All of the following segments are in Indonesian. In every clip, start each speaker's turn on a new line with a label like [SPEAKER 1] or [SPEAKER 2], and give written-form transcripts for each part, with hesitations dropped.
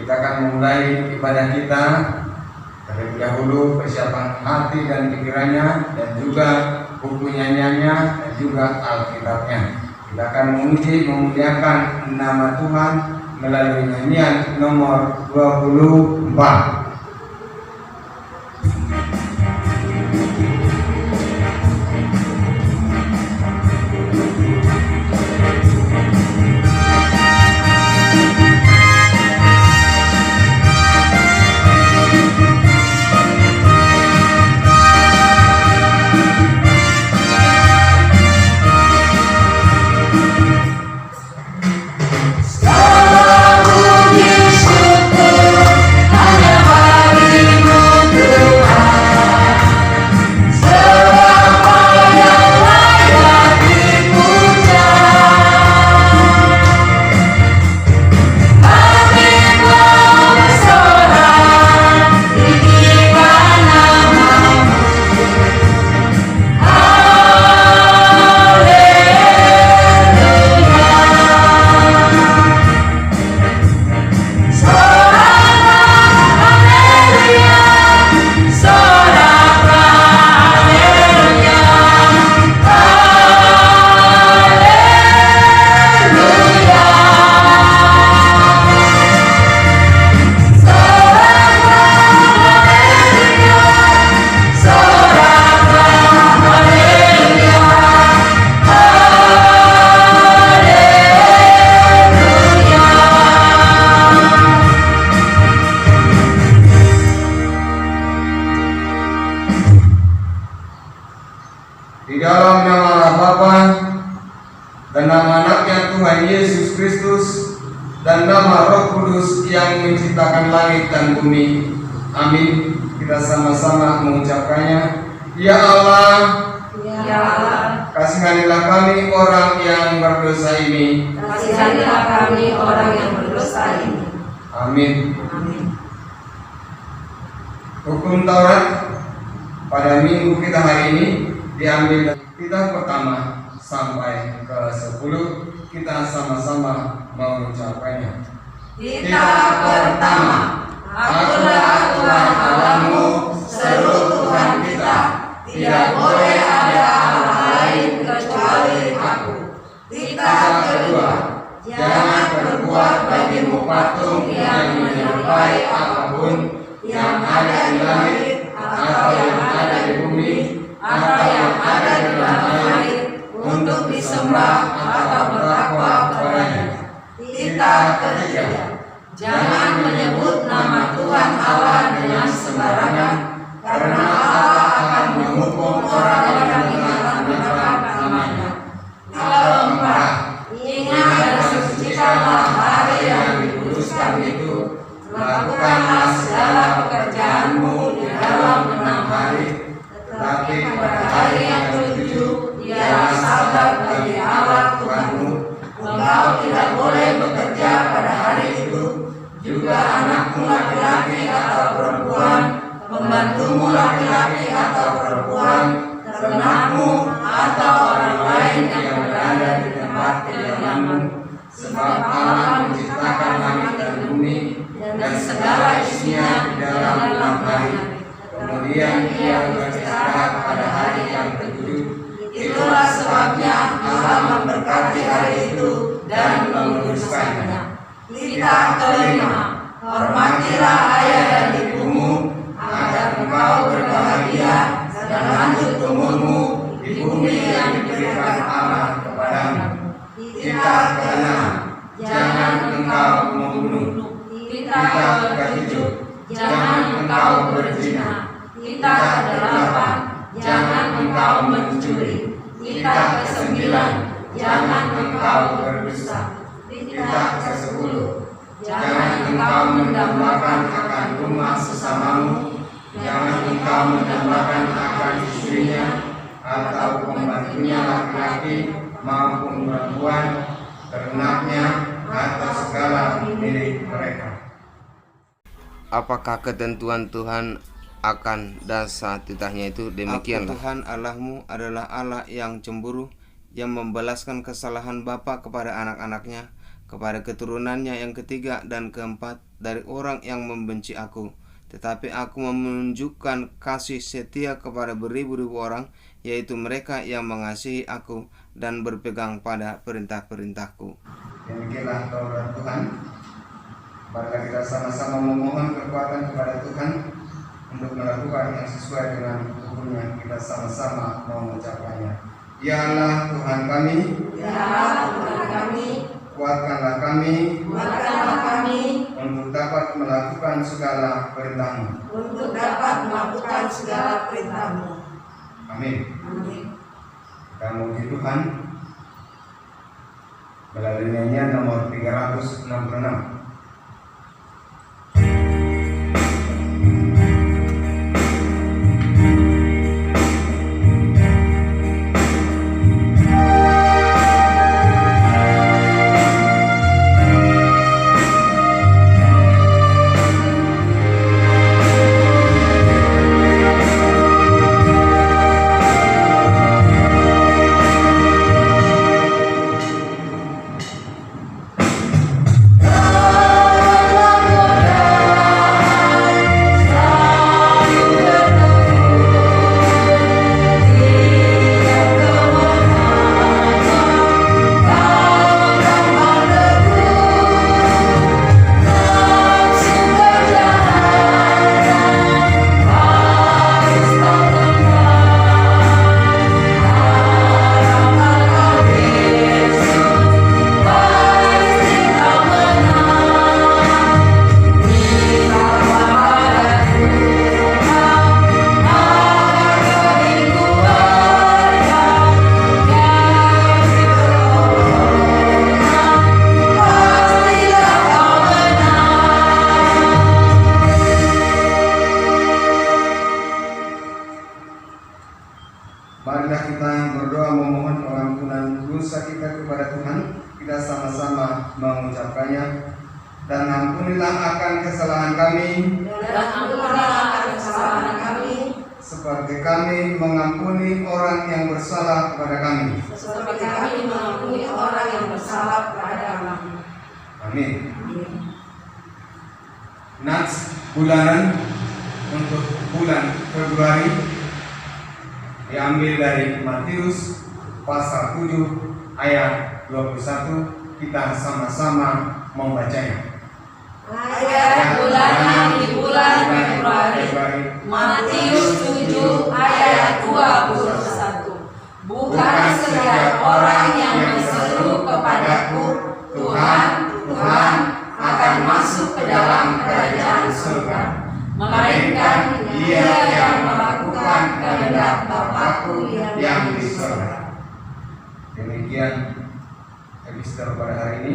[SPEAKER 1] Kita akan memulai ibadah kita. Terlebih dahulu persiapan hati dan pikirannya, dan juga buku nyanyiannya, dan juga Alkitabnya. Kita akan memuliakan nama Tuhan melalui nyanyian nomor 24. Di dalam nama Allah Bapa dan nama anaknya Tuhan Yesus Kristus dan nama Roh Kudus yang menciptakan langit dan bumi. Amin. Kita sama-sama mengucapkannya. Ya Allah,
[SPEAKER 2] Ya Allah,
[SPEAKER 1] kasihanilah kami orang yang berdosa ini.
[SPEAKER 2] kasihanilah kami orang yang berdosa ini.
[SPEAKER 1] Amin.
[SPEAKER 2] Amin.
[SPEAKER 1] Hukum Taurat pada minggu kita hari ini diambil dari kitab pertama sampai ke 10. Kita sama-sama mengucapkannya.
[SPEAKER 2] Kitab pertama. Akulah Tuhan Allahmu, seru Tuhan kita. Tidak boleh ada Allah lain kecuali Aku. Kitab kedua. Jangan berbuat bagimu patung yang menyerupai apapun yang ada di langit atau yang ada di bumi atau yang ada di dalam air untuk disembah atau bertakwa kepadanya. Kitab ketiga. Jangan menyebut nama Tuhan Allah dengan sembarangan, karena Allah akan menghukum orang yang menyalahgunakan namanya. Keempat. Ingat dan sucikanlah hari yang dikuduskan itu. Lakukanlah segala pekerjaanmu di dalam 6 hari, tetapi pada hari yang ketujuh ialah Sabat bagi Allah Tuhanmu. Engkau tidak boleh bekerja pada hari itu, juga anakmu laki-laki atau perempuan, pembantumu laki-laki atau perempuan, ternakmu atau orang lain yang berada di tempat kediamanmu. Sebab Allah menciptakan langit dan bumi dan segala isinya di dalam 6 hari. Kemudian Ia beristirahat pada hari yang ketujuh. Itulah sebabnya Allah memberkati hari itu dan menguduskannya. Kitab kelima. Hormatilah ayah dan ibumu, agar engkau berbahagia dan lanjut umurmu di bumi yang diberikan Allah kepadamu. Kitab keenam. Jangan engkau membunuh. Kitab ketujuh. Jangan engkau berzina. Kitab kedelapan. Jangan engkau mencuri. Kitab kesembilan. Jangan engkau berdusta. Kitab ke-10. Jangan engkau mendambakan akan rumah sesamamu. Jangan engkau mendambakan akan istrinya atau pembantunya laki-laki maupun perempuan, ternaknya atau segala milik mereka.
[SPEAKER 3] Apakah ketentuan Tuhan akan dasar titahnya itu? Demikianlah.
[SPEAKER 4] Tuhan Allahmu adalah Allah yang cemburu, yang membalaskan kesalahan bapa kepada anak-anaknya, kepada keturunannya yang ketiga dan keempat, dari orang yang membenci aku, tetapi aku menunjukkan kasih setia kepada beribu-ribu orang, yaitu mereka yang mengasihi aku dan berpegang pada perintah-perintahku.
[SPEAKER 1] Demikianlah Taurat Tuhan. Mari kita sama-sama memohon kekuatan kepada Tuhan untuk melakukan yang sesuai dengan hukumnya. Kita sama-sama mengucapkannya. Ya Allah Tuhan kami,
[SPEAKER 2] Ya Allah Tuhan kami,
[SPEAKER 1] kuatkanlah kami
[SPEAKER 2] kuatkanlah kami
[SPEAKER 1] untuk dapat melakukan segala perintah-Mu.
[SPEAKER 2] untuk dapat melakukan segala perintah-Mu.
[SPEAKER 1] Amin.
[SPEAKER 2] Amin.
[SPEAKER 1] Kita memuji Tuhan melalui nyanyian nomor 366. Marilah kita berdoa memohon pengampunan dosa kita kepada Tuhan. Kita sama-sama mengucapkannya. Dan ampunilah akan kesalahan kami,
[SPEAKER 2] Dan ampunilah akan kesalahan kami,
[SPEAKER 1] seperti kami mengampuni orang yang bersalah kepada kami.
[SPEAKER 2] seperti kami mengampuni orang yang bersalah kepada kami.
[SPEAKER 1] Amin. Nats bulanan untuk bulan Februari diambil dari Matius pasal 7 ayat 21. Kita sama-sama membacanya.
[SPEAKER 2] Ayat bulanan di bulan Februari, Matius 7 ayat 21. Bukan setiap orang yang berseru kepadaku, Tuhan, Tuhan, akan masuk ke dalam kerajaan surga, melainkan dia yang melakukan kehendak Bapa-Ku yang di surga.
[SPEAKER 1] Demikian episode pada hari ini.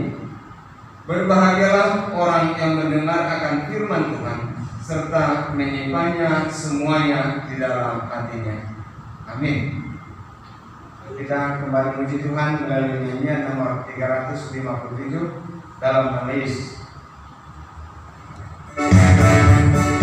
[SPEAKER 1] Berbahagialah orang yang mendengar akan firman Tuhan serta menyimpannya semuanya di dalam hatinya. Amin. Kita kembali memuji Tuhan melalui nyanyian nomor 357 dalam nama Yesus.
[SPEAKER 2] Dalam nama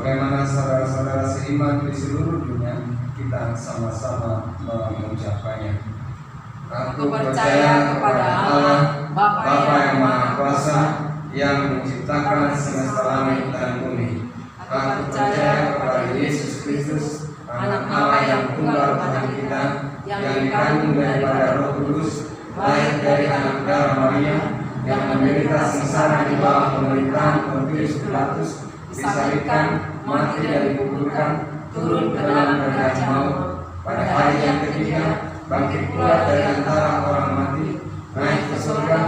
[SPEAKER 1] Sebagaimana saudara-saudara seiman di seluruh dunia, kita sama-sama mengucapkannya. Aku percaya kepada Allah, Bapa yang Maha Kuasa, yang menciptakan semesta langit dan bumi. Aku percaya kepada Yesus Kristus, Anak Allah yang tunggal Tuhan kita, yang dikandung daripada Roh Kudus, lahir dari anak darah Maria, yang menderita sengsara di bawah pemerintahan Pontius Pilatus, disalibkan, mati dan dikuburkan, turun ke dalam kerajaan maut, pada hari yang ketiga bangkit pula dari antara orang mati, naik ke surga,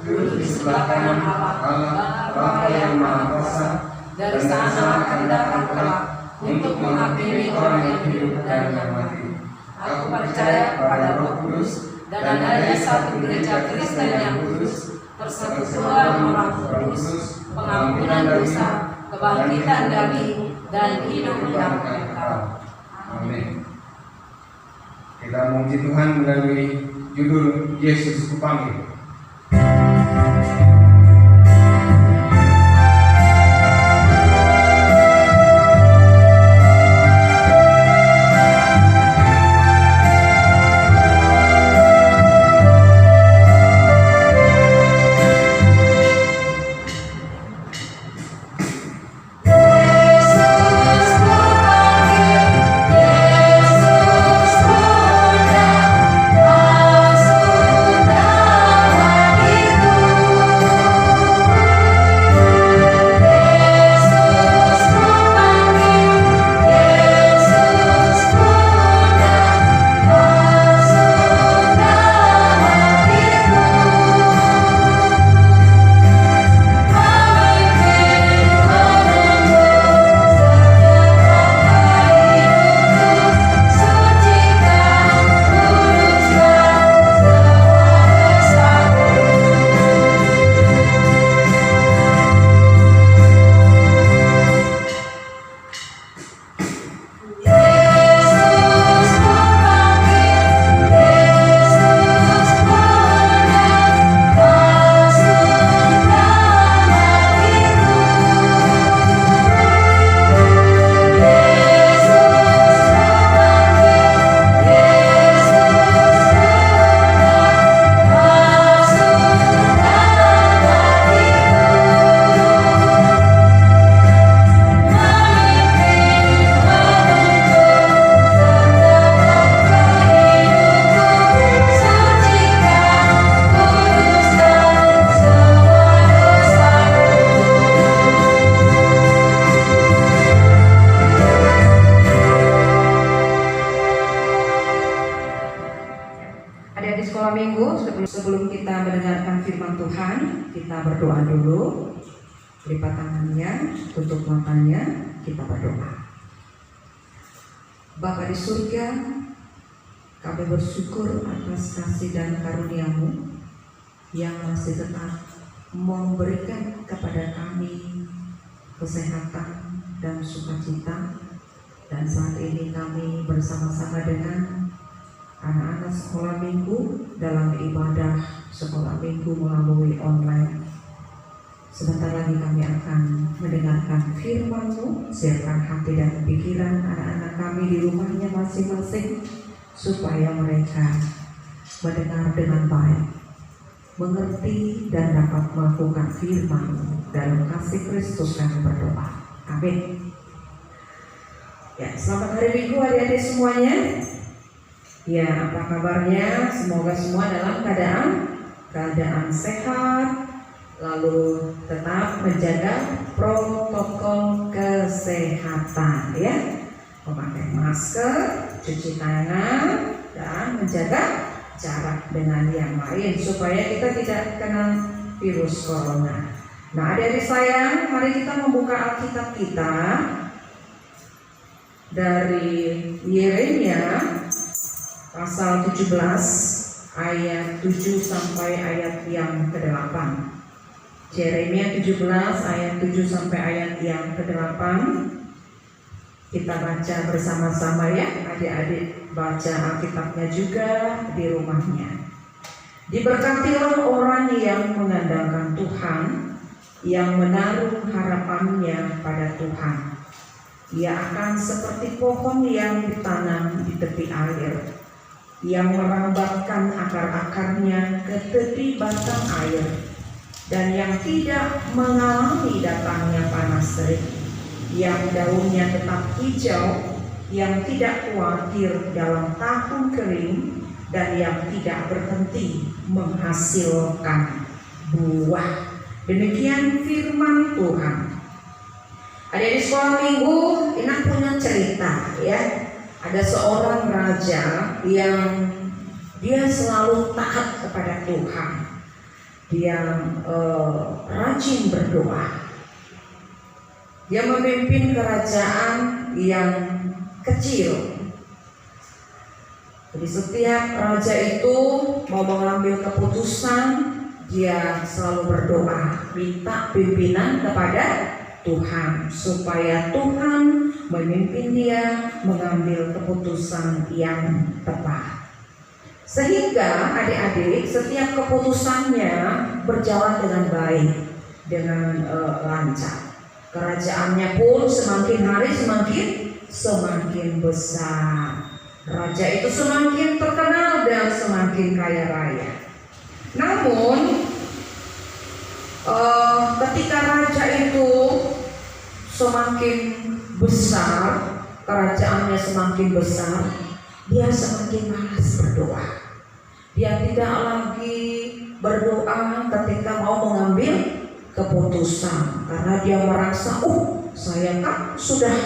[SPEAKER 1] duduk di sebelah kanan Allah Bapa yang Maha Kuasa, dari sana akan datang kelak untuk menghakimi orang yang hidup dan yang mati. Aku percaya kepada Roh Kudus, dan adanya satu gereja Kristen yang kudus, persekutuan orang kudus, pengampunan dosa, kebangkitan daging, dan hidup yang kekal. Amin. Kita memuji Tuhan melalui judul Yesus Kupanggil.
[SPEAKER 2] Sebelum kita mendengarkan firman Tuhan, kita berdoa dulu. Lipat tangannya, tutup matanya, kita berdoa. Bapa di surga, kami bersyukur atas kasih dan karunia-Mu yang masih tetap memberikan kepada kami kesehatan dan sukacita. Dan saat ini kami bersama-sama dengan anak-anak sekolah minggu dalam ibadah sekolah minggu melalui online. Sebentar lagi kami akan mendengarkan firman-Mu. Siapkan hati dan pikiran anak-anak kami di rumahnya masing-masing, supaya mereka mendengar dengan baik, mengerti dan dapat melakukan firman-Mu. Dalam kasih Kristus kami berdoa. Amin. Ya, selamat hari Minggu adik-adik semuanya. Ya, apa kabarnya? Semoga semua dalam keadaan sehat, lalu tetap menjaga protokol kesehatan, ya, memakai masker, cuci tangan, dan menjaga jarak dengan yang lain supaya kita tidak kena virus corona. Nah, adik-adik sayang, mari kita membuka Alkitab kita dari Yeremia pasal 17 ayat 7 sampai ayat yang ke-8. Yeremia 17 ayat 7 sampai ayat yang ke-8. Kita baca bersama-sama, ya. Adik-adik baca Alkitabnya juga di rumahnya. Diberkatilah orang yang mengandalkan Tuhan, yang menaruh harapannya pada Tuhan. Ia akan seperti pohon yang ditanam di tepi air, yang merambatkan akar-akarnya ke tepi batang air, dan yang tidak mengalami datangnya panas terik, yang daunnya tetap hijau, yang tidak khawatir dalam tahun kering, dan yang tidak berhenti menghasilkan buah. Demikian firman Tuhan. Ada di sekolah minggu, Ina punya cerita ya. Ada seorang raja yang dia selalu taat kepada Tuhan. Dia rajin berdoa. Dia memimpin kerajaan yang kecil. Jadi setiap raja itu mau mengambil keputusan, dia selalu berdoa, minta pimpinan kepada Tuhan supaya Tuhan memimpin dia mengambil keputusan yang tepat. Sehingga adik-adik setiap keputusannya berjalan dengan baik, dengan lancar. Kerajaannya pun semakin hari semakin besar. Raja itu semakin terkenal dan semakin kaya raya. Namun ketika raja itu semakin besar, kerajaannya semakin besar, dia semakin malas berdoa. Dia tidak lagi berdoa ketika mau mengambil keputusan, karena dia merasa, saya kan sudah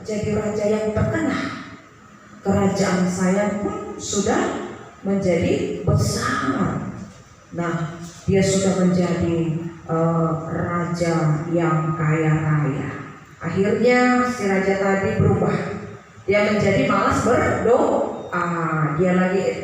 [SPEAKER 2] jadi raja yang terkenal, kerajaan saya pun sudah menjadi besar. Nah, dia sudah menjadi raja yang kaya raya. Akhirnya si raja tadi berubah. Dia menjadi malas berdoa.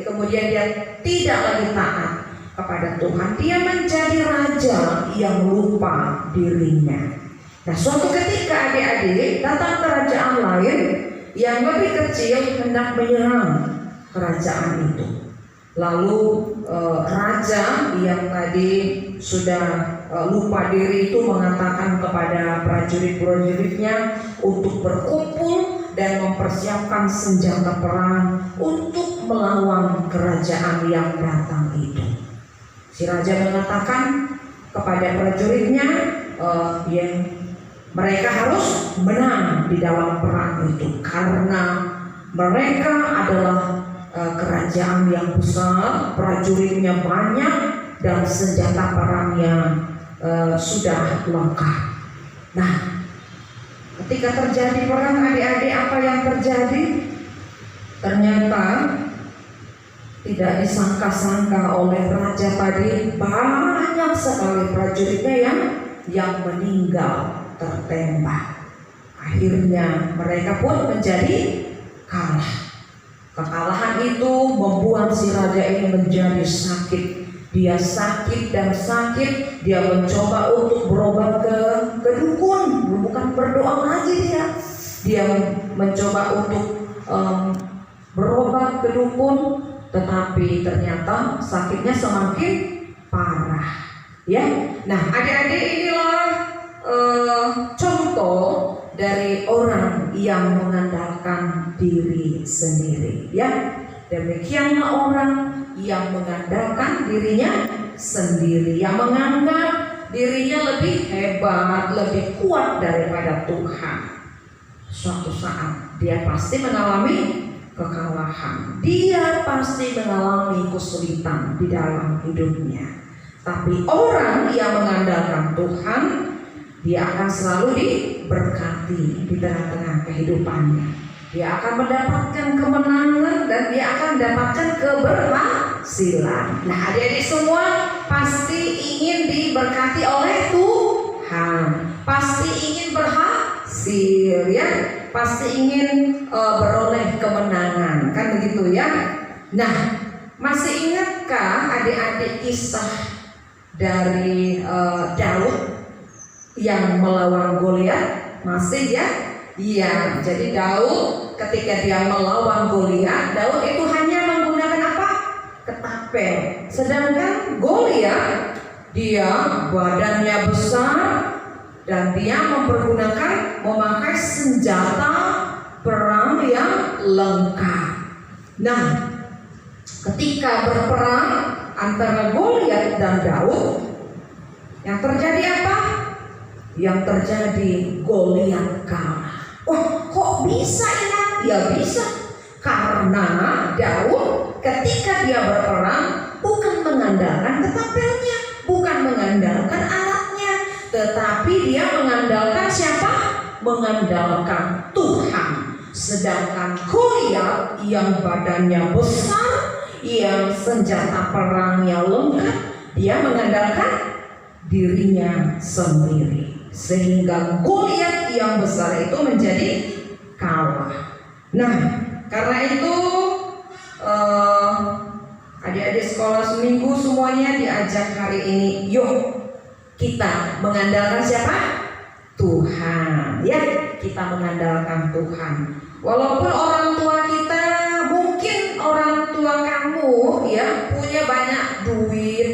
[SPEAKER 2] Kemudian dia tidak lagi taat kepada Tuhan. Dia menjadi raja yang lupa dirinya. Nah, suatu ketika adik-adik datang kerajaan lain yang lebih kecil hendak menyerang kerajaan itu. Lalu raja yang tadi sudah lupa diri itu mengatakan kepada prajurit-prajuritnya untuk berkumpul dan mempersiapkan senjata perang untuk melawan kerajaan yang datang itu. Si raja mengatakan kepada prajuritnya mereka harus menang di dalam perang itu, karena mereka adalah kerajaan yang besar, prajuritnya banyak, dan senjata perangnya sudah lengkap. Nah, ketika terjadi perang adik-adik, apa yang terjadi? Ternyata tidak disangka-sangka oleh raja tadi, banyak sekali prajuritnya yang meninggal tertembak. Akhirnya mereka pun menjadi kalah. Kekalahan itu membuat si raja ini menjadi sakit. Dia sakit dan sakit. Dia mencoba untuk berobat ke dukun, bukan berdoa lagi dia. Dia mencoba untuk berobat ke dukun, tetapi ternyata sakitnya semakin parah. Ya, nah adik-adik, inilah contoh dari orang yang mengandalkan diri sendiri. Ya, demikianlah orang yang mengandalkan dirinya sendiri, yang menganggap dirinya lebih hebat, lebih kuat daripada Tuhan. Suatu saat dia pasti mengalami kekalahan, dia pasti mengalami kesulitan di dalam hidupnya. Tapi orang yang mengandalkan Tuhan, dia akan selalu diberkati di tengah-tengah kehidupannya. Dia akan mendapatkan kemenangan dan dia akan mendapatkan keberhasilan. Nah, adik-adik semua pasti ingin diberkati oleh Tuhan, pasti ingin berhasil, ya, pasti ingin beroleh kemenangan, kan begitu ya. Nah, masih ingatkah adik-adik kisah dari Daud yang melawan Goliat? Masih ya? Iya. Jadi Daud ketika dia melawan Goliat, Daud itu hanya menggunakan apa? Ketapel. Sedangkan Goliat dia badannya besar, dan dia memakai senjata perang yang lengkap. Nah, ketika berperang antara Goliat dan Daud, yang terjadi apa? Yang terjadi Goliat kalah. Wah, kok bisa ya? Ya bisa, karena Daud ketika dia berperang bukan mengandalkan ketapelnya, bukan mengandalkan alatnya, tetapi dia mengandalkan siapa? Mengandalkan Tuhan. Sedangkan Goliat yang badannya besar, yang senjata perangnya lengkap, dia mengandalkan dirinya sendiri, sehingga Goliat yang besar itu menjadi kalah. Nah, karena itu adik-adik sekolah seminggu semuanya diajak hari ini, yuk kita mengandalkan siapa? Tuhan, ya, kita mengandalkan Tuhan. Walaupun orang tua kita, mungkin orang tua kamu ya punya banyak duit,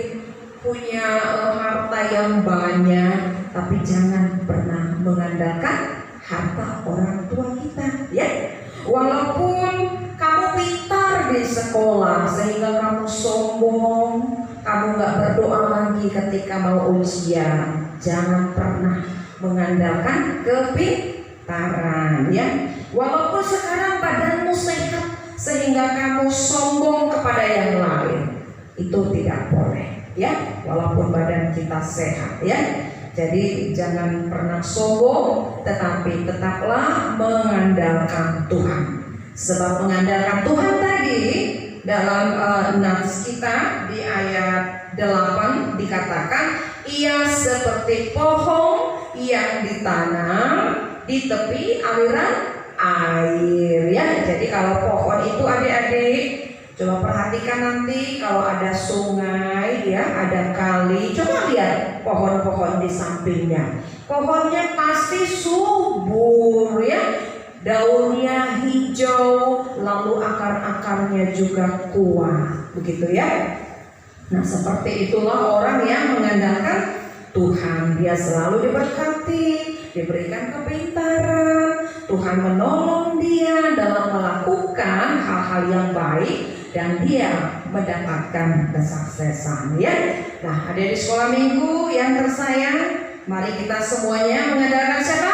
[SPEAKER 2] punya harta yang banyak, tapi jangan pernah mengandalkan harta orang tua kita, ya. Walaupun kamu pintar di sekolah sehingga kamu sombong, kamu gak berdoa lagi ketika mau ujian, jangan pernah mengandalkan kepintaran, ya. Walaupun sekarang badanmu sehat sehingga kamu sombong kepada yang lain, itu tidak boleh, ya. Walaupun badan kita sehat, ya. Jadi jangan pernah sombong, tetapi tetaplah mengandalkan Tuhan. Sebab mengandalkan Tuhan tadi dalam nats kita di ayat 8 dikatakan, ia seperti pohon yang ditanam di tepi aliran air, ya. Jadi kalau pohon itu adik-adik, coba perhatikan nanti kalau ada sungai, ya, ada kali, coba lihat pohon-pohon di sampingnya. Pohonnya pasti subur, ya, daunnya hijau, lalu akar-akarnya juga kuat, begitu ya. Nah, seperti itulah orang yang mengandalkan Tuhan. Dia selalu diberkati, diberikan kepintaran, Tuhan menolong dia dalam melakukan hal-hal yang baik, dan dia mendapatkan kesuksesan, ya. Nah, ada di sekolah minggu yang tersayang, mari kita semuanya mengandalkan siapa?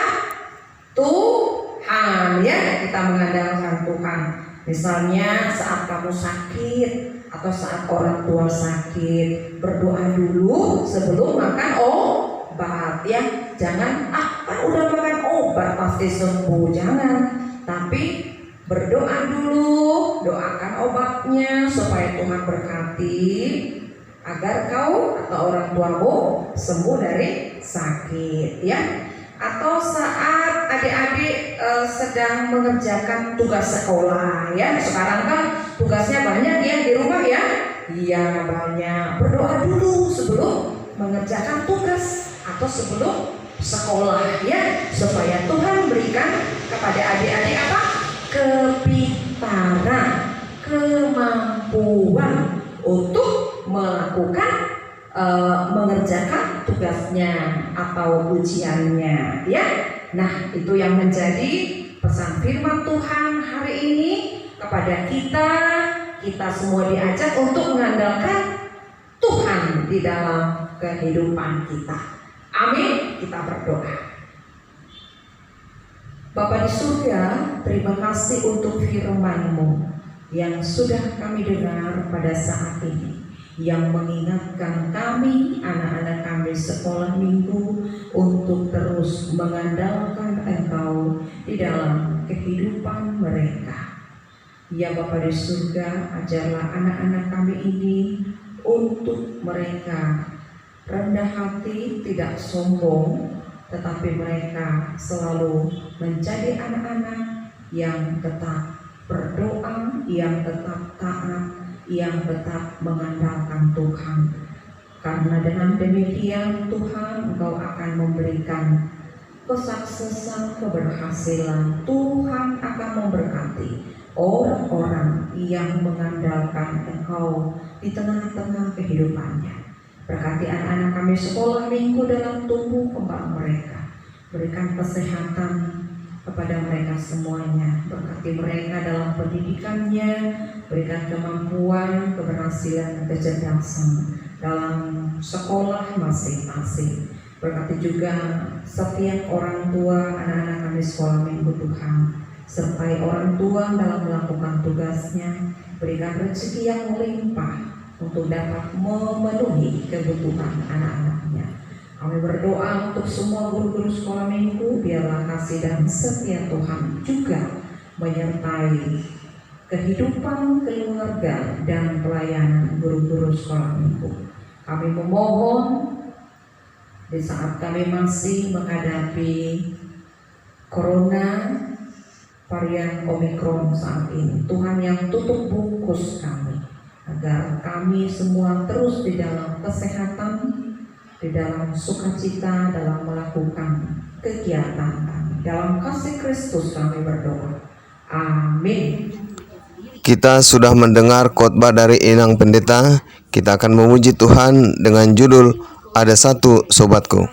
[SPEAKER 2] Tuhan, ya. Kita mengandalkan Tuhan. Misalnya saat kamu sakit atau saat orang tua sakit, berdoa dulu sebelum makan obat, ya. Jangan kan udah makan obat pasti sembuh, jangan. Tapi berdoa dulu, doakan obatnya supaya Tuhan berkati agar kau atau orang tuamu sembuh dari sakit, ya. Atau saat adik-adik sedang mengerjakan tugas sekolah, ya. Sekarang kan tugasnya banyak ya di rumah, ya. Iya, banyak. Berdoa dulu sebelum mengerjakan tugas atau sebelum sekolah, ya, supaya Tuhan berikan kepada adik-adik apa? Kepintaran, kemampuan untuk melakukan mengerjakan tugasnya atau ujiannya, ya. Nah, itu yang menjadi pesan firman Tuhan hari ini kepada kita. Kita semua diajak untuk mengandalkan Tuhan di dalam kehidupan kita. Amin. Kita berdoa. Bapa di surga, terima kasih untuk firman-Mu yang sudah kami dengar pada saat ini, yang mengingatkan kami, anak-anak kami sekolah minggu, untuk terus mengandalkan Engkau di dalam kehidupan mereka. Ya Bapa di surga, ajarlah anak-anak kami ini untuk mereka rendah hati, tidak sombong, tetapi mereka selalu menjadi anak-anak yang tetap berdoa, yang tetap taat, yang tetap mengandalkan Tuhan. Karena dengan demikian Tuhan, Engkau akan memberikan kesuksesan, keberhasilan. Tuhan akan memberkati orang-orang yang mengandalkan Engkau di tengah-tengah kehidupannya. Berkati anak-anak kami sekolah minggu dalam tumbuh kembang mereka. Berikan kesehatan kepada mereka semuanya, berkati mereka dalam pendidikannya, berikan kemampuan, keberhasilan, kecerdasan dalam sekolah masing-masing. Berkati juga setiap orang tua anak-anak kami sekolah minggu Tuhan, sertai orang tua dalam melakukan tugasnya, berikan rezeki yang melimpah untuk dapat memenuhi kebutuhan anak-anaknya. Kami berdoa untuk semua guru-guru sekolah minggu, biarlah kasih dan setia Tuhan juga menyertai kehidupan keluarga dan pelayanan guru-guru sekolah minggu. Kami memohon di saat kami masih menghadapi Corona varian Omikron saat ini, Tuhan yang tutup bungkus kami, agar kami semua terus di dalam kesehatan, di dalam sukacita, dalam melakukan kegiatan kami. Dalam kasih Kristus kami berdoa. Amin.
[SPEAKER 3] Kita sudah mendengar khotbah dari Inang Pendeta. Kita akan memuji Tuhan dengan judul Ada Satu Sobatku.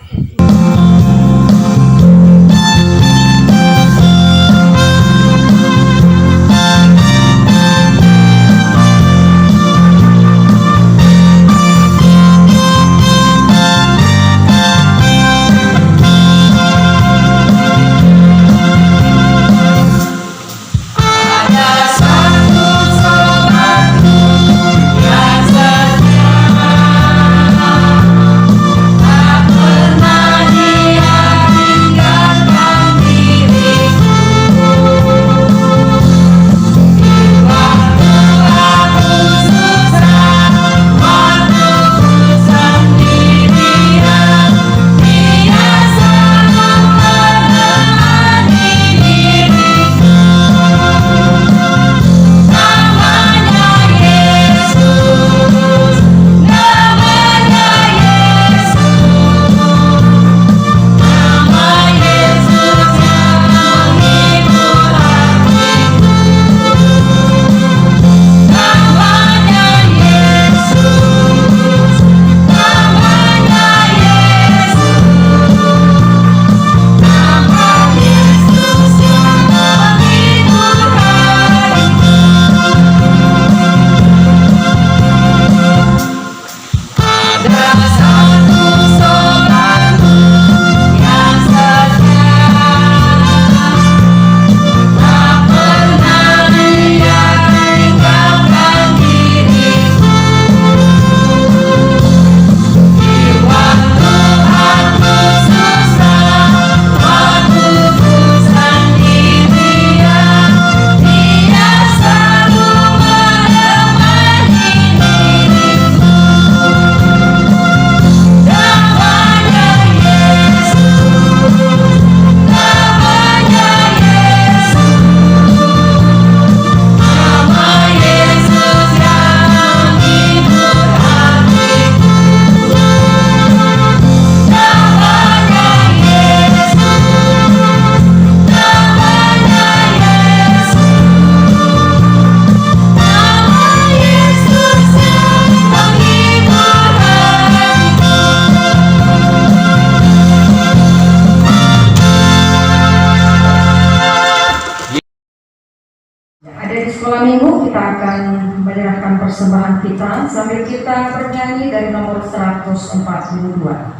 [SPEAKER 2] Sekolah minggu kita akan menyerahkan persembahan kita sambil kita bernyanyi dari nomor 142.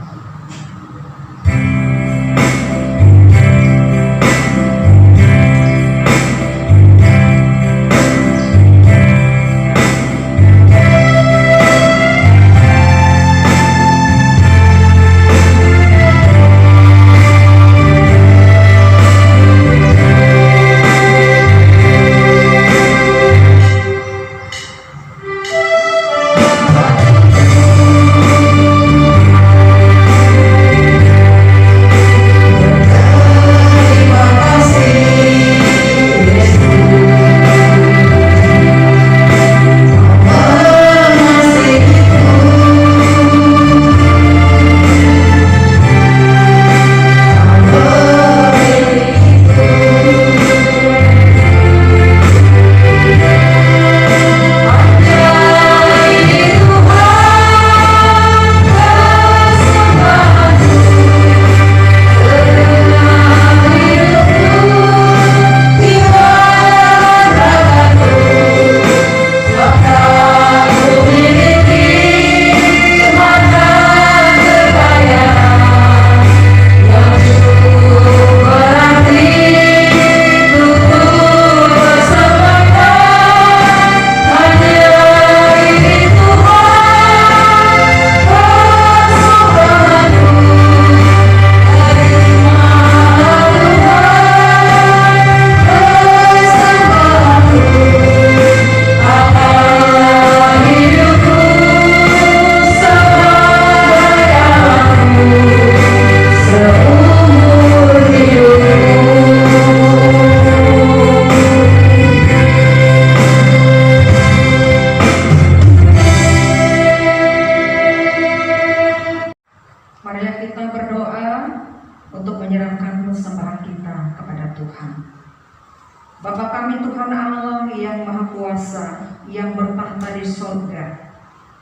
[SPEAKER 2] Bapa kami Tuhan Allah yang Maha Kuasa, yang bertahta di surga,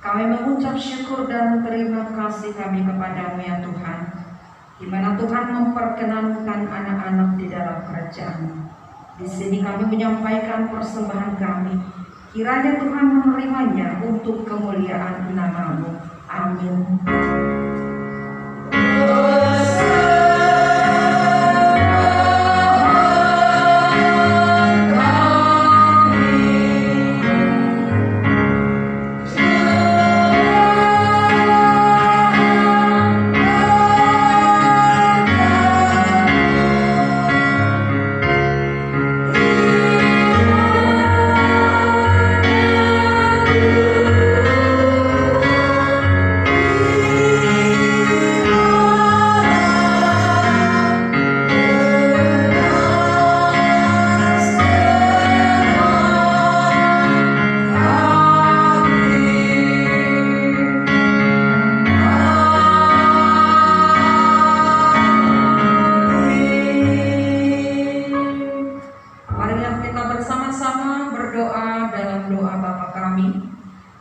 [SPEAKER 2] kami mengucap syukur dan terima kasih kami kepadamu ya Tuhan, di mana Tuhan memperkenankan anak-anak di dalam kerajaan. Di sini kami menyampaikan persembahan kami, kiranya Tuhan menerimanya untuk kemuliaan nama-Mu. Amin.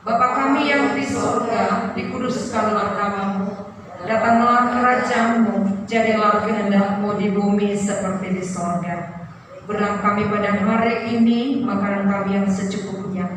[SPEAKER 2] Bapa kami yang di surga, dikuduskanlah namamu, datanglah kerajaan-Mu, jadilah kehendak-Mu di bumi seperti di surga. Berilah kami pada hari ini makanan kami yang secukupnya,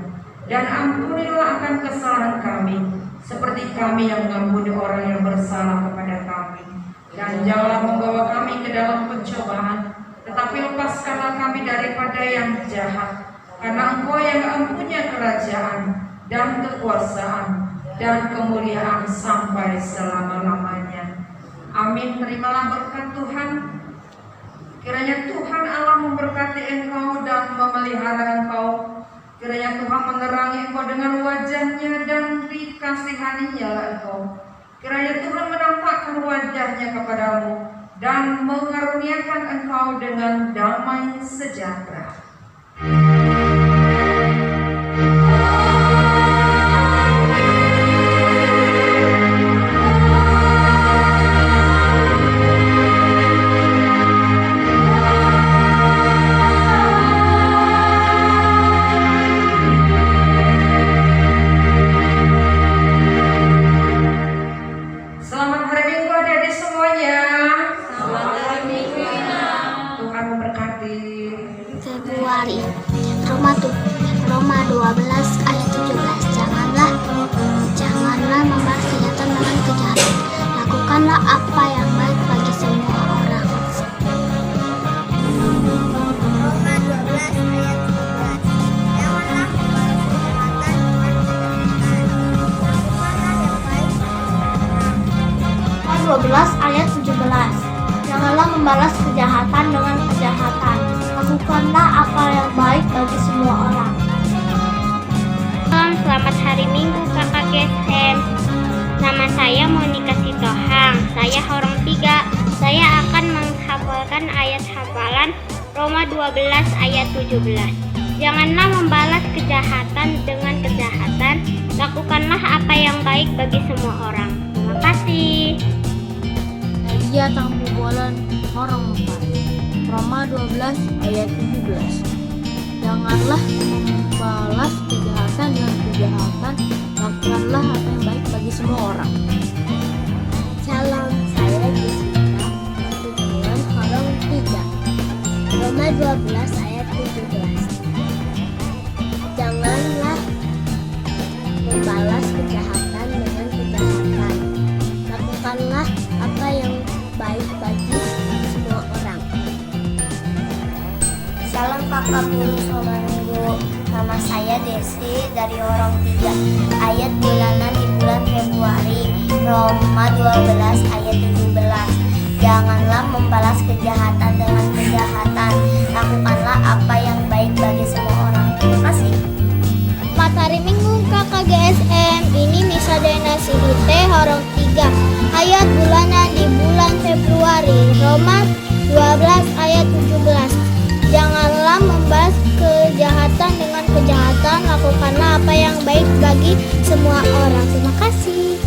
[SPEAKER 2] dan ampunilah akan kesalahan kami, seperti kami yang mengampuni orang yang bersalah kepada kami. Dan janganlah membawa kami ke dalam pencobaan, tetapi lepaskanlah kami daripada yang jahat, karena Engkau yang mempunyai kerajaan dan kekuasaan dan kemuliaan sampai selama-lamanya. Amin. Terimalah berkat Tuhan. Kiranya Tuhan Allah memberkati engkau dan memelihara engkau. Kiranya Tuhan menerangi engkau dengan wajahnya dan dikasihaninya engkau. Kiranya Tuhan menampakkan wajahnya kepadamu dan mengaruniakan engkau dengan damai sejahtera.
[SPEAKER 5] Februari. Roma 12 ayat 17. Janganlah membalas kejahatan dengan kejahatan. Lakukanlah apa yang baik bagi semua orang. Roma 12 ayat 17. Janganlah membalas kejahatan dengan kejahatan. Lakukanlah yang baik bagi semua orang. Roma 12 ayat 17. Janganlah membalas kejahatan dengan kejahatan. Lakukanlah apa yang baik bagi semua orang. Selamat hari Minggu Kakak GSM. Nama saya Monika Sitohang. Saya orang 3. Saya akan menghafalkan ayat hafalan Roma 12 ayat 17. Janganlah membalas kejahatan dengan kejahatan. Lakukanlah apa yang baik bagi semua orang. Terima kasih.
[SPEAKER 6] Dia tangguh bulan orang 4. Roma 12 ayat 17. Janganlah membalas kejahatan dengan kejahatan, lakukanlah apa yang baik bagi semua orang.
[SPEAKER 5] Salam, saya Jessica, bulan orang 3. Roma 12 ayat 17. Janganlah membalas kejahatan dengan kejahatan, lakukanlah apa yang baik bagi semua orang. Salam kakak guru Sobat Minggu. Nama saya Desi dari orang 3. Ayat bulanan di bulan Februari. Roma 12 ayat 17. Janganlah membalas kejahatan dengan kejahatan. Lakukanlah apa yang baik bagi semua orang. Terima kasih. Selamat hari Minggu kakak GSM. Ini Misa Denasi Hite orang 3. Ayat bulanan di bulan Februari. Roma 12 ayat 17. Janganlah membalas kejahatan dengan kejahatan, lakukanlah apa yang baik bagi semua orang. Terima kasih.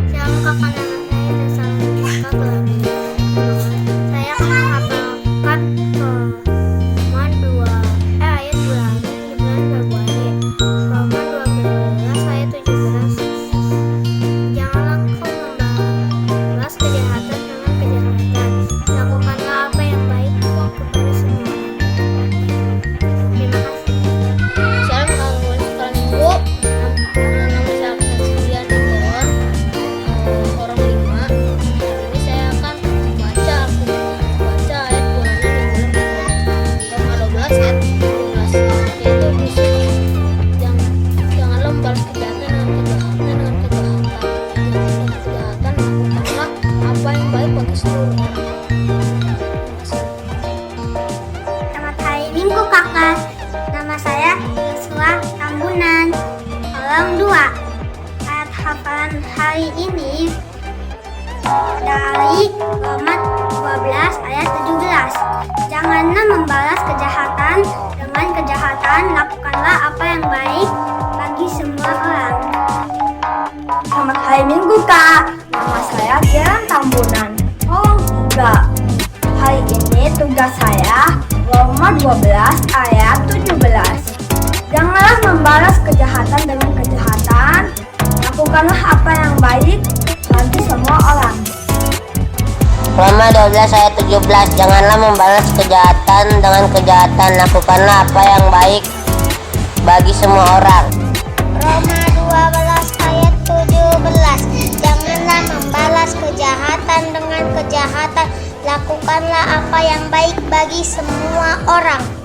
[SPEAKER 5] Shalom kakak, nama saya Desa Saya akan menghafalkan Roma Minggu Kakak. Nama saya Yosua Tambunan. Tolong 2. Ayat hafalan hari ini dari Roma 12 ayat 17. Janganlah membalas kejahatan dengan kejahatan, lakukanlah apa yang baik bagi semua orang.
[SPEAKER 7] Selamat hari Minggu, Kak. Nama saya Kiran Tambunan. Tolong 3. Hari ini tugas saya Roma 12 ayat 17. Janganlah membalas kejahatan dengan kejahatan, lakukanlah apa yang baik bagi semua orang.
[SPEAKER 8] Roma 12 ayat 17. Janganlah membalas kejahatan dengan kejahatan, lakukanlah apa yang baik bagi semua orang.
[SPEAKER 5] Roma 12 ayat 17. Janganlah membalas kejahatan dengan kejahatan, lakukanlah apa yang baik bagi semua orang.